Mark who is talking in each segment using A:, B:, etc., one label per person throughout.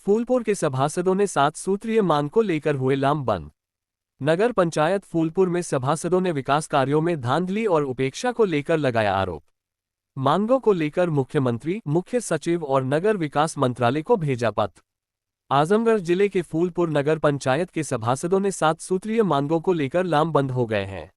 A: फूलपुर के सभासदों ने 7 सूत्रीय मांग को लेकर हुए लामबंद। नगर पंचायत फूलपुर में सभासदों ने विकास कार्यों में धांधली और उपेक्षा को लेकर लगाया आरोप। मांगों को लेकर मुख्यमंत्री, मुख्य सचिव और नगर विकास मंत्रालय को भेजा पत्र। आजमगढ़ जिले के फूलपुर नगर पंचायत के सभासदों ने 7 सूत्रीय मांगों को लेकर लामबंद हो गए हैं।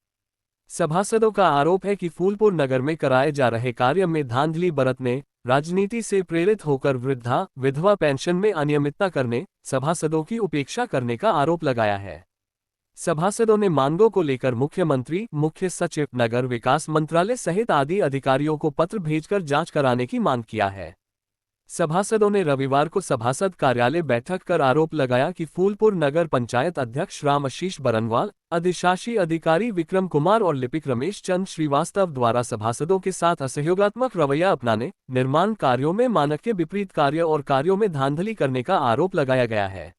A: सभासदों का आरोप है कि फूलपुर नगर में कराए जा रहे कार्य में धांधली बरतने, राजनीति से प्रेरित होकर वृद्धा विधवा पेंशन में अनियमितता करने, सभासदों की उपेक्षा करने का आरोप लगाया है। सभासदों ने मांगों को लेकर मुख्यमंत्री, मुख्य सचिव, नगर विकास मंत्रालय सहित आदि अधिकारियों को पत्र भेजकर जांच कराने की मांग किया है। सभासदों ने रविवार को सभासद कार्यालय बैठक कर आरोप लगाया कि फूलपुर नगर पंचायत अध्यक्ष राम आशीष बरनवाल, अधिशासी अधिकारी विक्रम कुमार और लिपिक रमेश चंद श्रीवास्तव द्वारा सभासदों के साथ असहयोगात्मक रवैया अपनाने, निर्माण कार्यों में मानक के विपरीत कार्य और कार्यों में धांधली करने का आरोप लगाया गया है।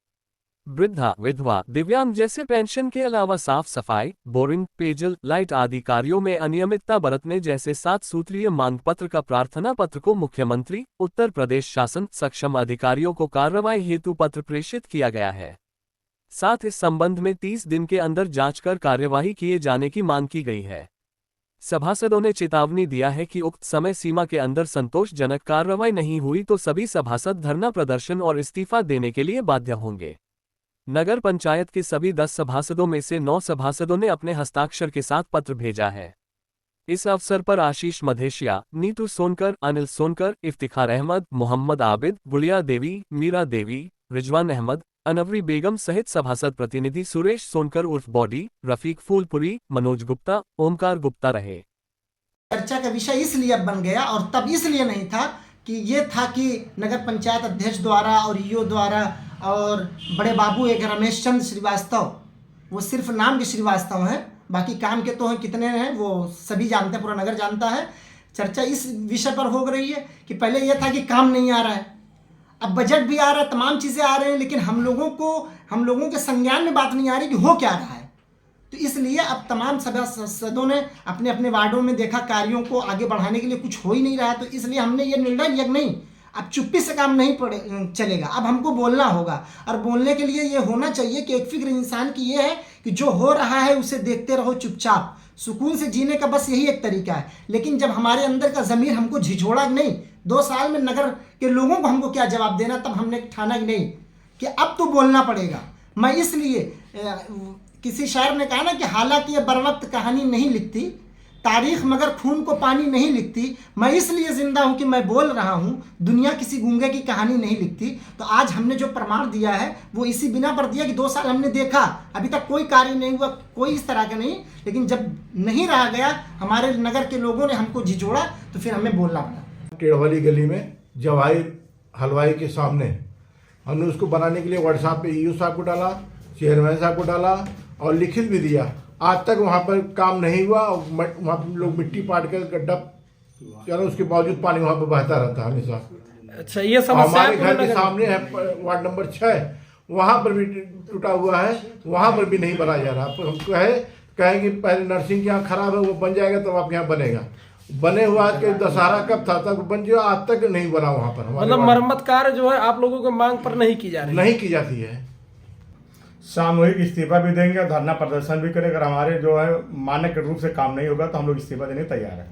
A: वृद्धा, विधवा, दिव्यांग जैसे पेंशन के अलावा साफ सफाई, बोरिंग, पेयजल, लाइट आदि कार्यों में अनियमितता बरतने जैसे 7 सूत्रीय मांग पत्र का प्रार्थना पत्र को मुख्यमंत्री, उत्तर प्रदेश शासन सक्षम अधिकारियों को कार्रवाई हेतु पत्र प्रेषित किया गया है। साथ इस संबंध में 30 दिन के अंदर जांच कर कार्यवाही किए जाने की मांग की गई है। सभासदों ने चेतावनी दिया है कि उक्त समय सीमा के अंदर संतोषजनक कार्रवाई नहीं हुई तो सभी सभासद धरना प्रदर्शन और इस्तीफा देने के लिए बाध्य होंगे। नगर पंचायत के सभी 10 सभासदों में से 9 सभासदों ने अपने हस्ताक्षर के साथ पत्र भेजा है। इस अवसर पर आशीष मधेशिया, नीतू सोनकर, अनिल सोनकर, इफ्तिखार अहमद, मोहम्मद आबिद, गुड़िया देवी, मीरा देवी, रिजवान अहमद, अनवरी बेगम सहित सभासद प्रतिनिधि सुरेश सोनकर उर्फ बॉडी, रफीक फूलपुरी, मनोज गुप्ता, ओमकार गुप्ता रहे।
B: चर्चा का विषय इसलिए बन गया और तब इसलिए नहीं था कि ये था कि नगर पंचायत अध्यक्ष द्वारा और ईओ द्वारा और बड़े बाबू एक रमेश चंद श्रीवास्तव, वो सिर्फ नाम के श्रीवास्तव हैं, बाकी काम के तो हैं कितने हैं वो सभी जानते हैं, पूरा नगर जानता है। चर्चा इस विषय पर हो रही है कि पहले ये था कि काम नहीं आ रहा है, अब बजट भी आ रहा है, तमाम चीज़ें आ रही हैं, लेकिन हम लोगों के संज्ञान में बात नहीं आ रही कि हो क्या रहा है। तो इसलिए अब तमाम सभासदों ने अपने अपने वार्डों में देखा कार्यों को आगे बढ़ाने के लिए कुछ हो ही नहीं रहा है, तो इसलिए हमने ये निर्णय लिया कि नहीं, अब चुप्पी से काम नहीं चलेगा, अब हमको बोलना होगा। और बोलने के लिए ये होना चाहिए कि एक फिक्र इंसान की ये है कि जो हो रहा है उसे देखते रहो चुपचाप, सुकून से जीने का बस यही एक तरीका है। लेकिन जब हमारे अंदर का ज़मीर हमको झिझोड़ा नहीं, 2 साल में नगर के लोगों को हमको क्या जवाब देना, तब हमने ठाना कि नहीं कि अब तो बोलना पड़ेगा। मैं इसलिए किसी शायर ने कहा ना कि हालांकि ये बर वक्त कहानी नहीं लिखती तारीख मगर खून को पानी नहीं लिखती, मैं इसलिए जिंदा हूँ कि मैं बोल रहा हूँ, दुनिया किसी गूंगे की कहानी नहीं लिखती। तो आज हमने जो प्रमाण दिया है वो इसी बिना पर दिया कि 2 साल हमने देखा, अभी तक कोई कार्य नहीं हुआ, कोई इस तरह का नहीं, लेकिन जब नहीं रहा गया, हमारे नगर के लोगों ने हमको झिझोड़ा तो फिर हमें बोलना पड़ा।
C: टेढ़वाली गली में जवाहिर हलवाई के सामने हमने उसको बनाने के लिए व्हाट्सएप पे ईओ साहब को डाला, चेयरमैन साहब को डाला और लिखित भी दिया। आज तक वहाँ पर काम नहीं हुआ। वहाँ पर लोग मिट्टी पाट कर गड्ढा चलो, उसके बावजूद पानी वहाँ पर बहता रहता है हमेशा।
D: अच्छा, ये समस्या
C: हमारे घर के सामने है वार्ड नंबर 6, वहाँ पर भी टूटा हुआ है, वहाँ पर भी नहीं बनाया जा रहा। हम कहें कि पहले नर्सिंग यहाँ खराब है, वो बन जाएगा तब आपके यहाँ बनेगा। बने हुआ के दशहरा कब था तब बन जाए, आज तक नहीं बना वहाँ पर।
D: मतलब मरम्मत कार्य जो है आप लोगों के मांग पर नहीं की जा रही,
C: नहीं की जाती है।
E: सामूहिक इस्तीफा भी देंगे और धरना प्रदर्शन भी करेंगे। अगर हमारे जो है मानक रूप से काम नहीं होगा तो हम लोग इस्तीफा देने तैयार हैं।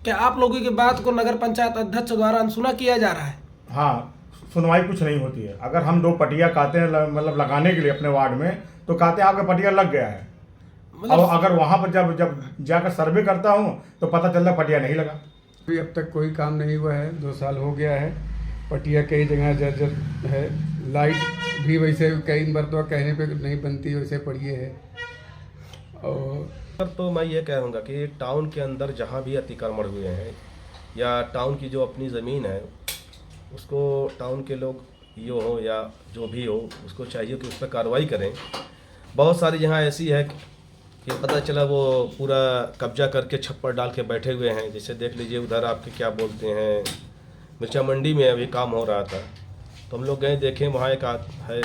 D: क्या आप लोगों की बात को नगर पंचायत अध्यक्ष द्वारा अनसुना किया जा रहा है?
E: हाँ, सुनवाई कुछ नहीं होती है। अगर हम 2 पटिया कहते हैं मतलब लगाने के लिए अपने वार्ड में, तो कहते हैं आपका पटिया लग गया है। अब अगर वहाँ पर जब जाकर सर्वे करता हूँ तो पता चलता पटिया नहीं लगा।
F: अभी अब तक कोई काम नहीं हुआ है, 2 साल हो गया है। पटिया कई जगह जर्जर है, लाइट भी वैसे कई मरतबा कहने पे नहीं बनती, वैसे पड़ी है। और
G: तो मैं ये कहूँगा कि टाउन के अंदर जहाँ भी अतिक्रमण हुए हैं या टाउन की जो अपनी ज़मीन है उसको टाउन के लोग यो हो या जो भी हो उसको चाहिए कि उस पर कार्रवाई करें। बहुत सारी जगह ऐसी है कि पता चला वो पूरा कब्जा करके छप्पर डाल के बैठे हुए हैं। जैसे देख लीजिए उधर आपके क्या बोलते हैं मिर्चा मंडी में अभी काम हो रहा था, तो हम लोग गए देखें, वहाँ एक है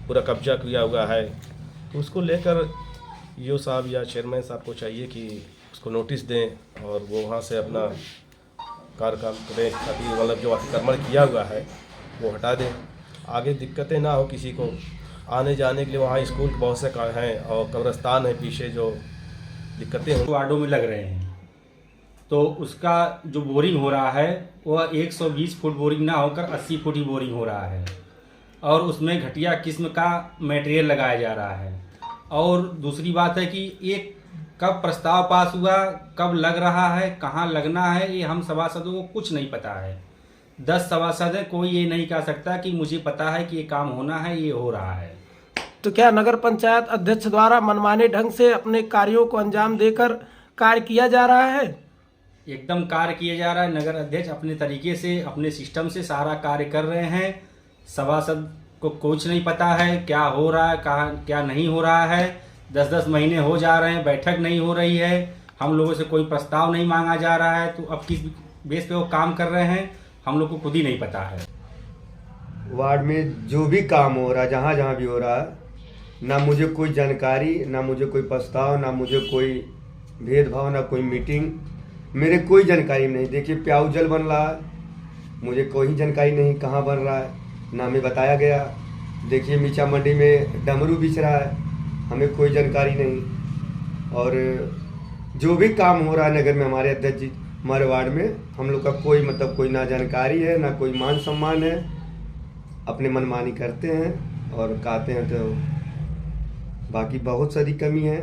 G: पूरा कब्जा किया हुआ है। तो उसको लेकर ईओ साहब या चेयरमैन साहब को चाहिए कि उसको नोटिस दें और वो वहाँ से अपना कार्य काम करें ताकि मतलब जो अतिक्रमण किया हुआ है वो हटा दें। आगे दिक्कतें ना हो किसी को आने जाने के लिए। वहाँ स्कूल बहुत से हैं और कब्रस्तान है पीछे, जो दिक्कतें हों।
H: वार्डों में लग रहे हैं, तो उसका जो बोरिंग हो रहा है वह 120 फुट बोरिंग ना होकर 80 फुट ही बोरिंग हो रहा है, और उसमें घटिया किस्म का मटेरियल लगाया जा रहा है। और दूसरी बात है कि एक कब प्रस्ताव पास हुआ, कब लग रहा है, कहाँ लगना है, ये हम सभासदों को कुछ नहीं पता है। 10 सभासद हैं, कोई ये नहीं कह सकता कि मुझे पता है कि ये काम होना है, ये हो रहा है।
D: तो क्या नगर पंचायत अध्यक्ष द्वारा मनमाने ढंग से अपने कार्यों को अंजाम देकर कार्य किया जा रहा है?
H: एकदम कार्य किया जा रहा है। नगर अध्यक्ष अपने तरीके से, अपने सिस्टम से सारा कार्य कर रहे हैं। सभासद को कुछ नहीं पता है क्या हो रहा है, कहाँ क्या नहीं हो रहा है। 10-10 महीने हो जा रहे हैं, बैठक नहीं हो रही है, हम लोगों से कोई प्रस्ताव नहीं मांगा जा रहा है। तो अब किस बेस पे वो काम कर रहे हैं हम लोग को खुद ही नहीं पता है।
I: वार्ड में जो भी काम हो रहा है, जहाँ जहाँ भी हो रहा है, ना मुझे कोई जानकारी, ना मुझे कोई प्रस्ताव, ना मुझे कोई भेदभाव, ना कोई मीटिंग, मेरे कोई जानकारी नहीं। देखिए प्याऊ जल बन रहा है, मुझे कोई जानकारी नहीं कहाँ बन रहा है, ना हमें बताया गया। देखिए मीचा मंडी में डमरू बिछ रहा है, हमें कोई जानकारी नहीं। और जो भी काम हो रहा है नगर में हमारे अध्यक्ष जी, हमारे वार्ड में, हम लोग का कोई मतलब कोई ना जानकारी है, ना कोई मान सम्मान है। अपने मनमानी करते हैं और कहते हैं, तो बाकी बहुत सारी कमी है।